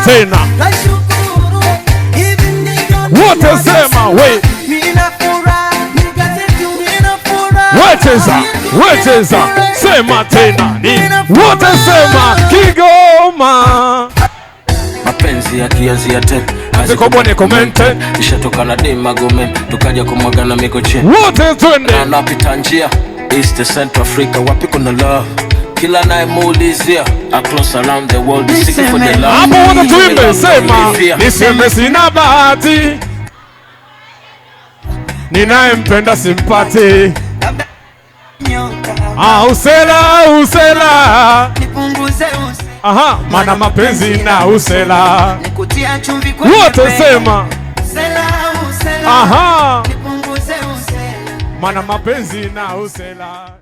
tena. Wote sema we. Wecheza, sema tena ni. Wote sema Kigoma. Mapenzi ya kianzi ya tek Zikobone komente. Ishatoka na dema gome tukaja kumwaga na miko chini. Wote twende. Na napita njia East Central Africa wapi kuna love. Kila nae muulizia across around the world seeking for the love. Hapo wote tuimbe sema niseme sina bahati. Ninayempenda simpati. Usela aha, mana mapenzi na usela. Wote sema aha, mana mapenzi na usela.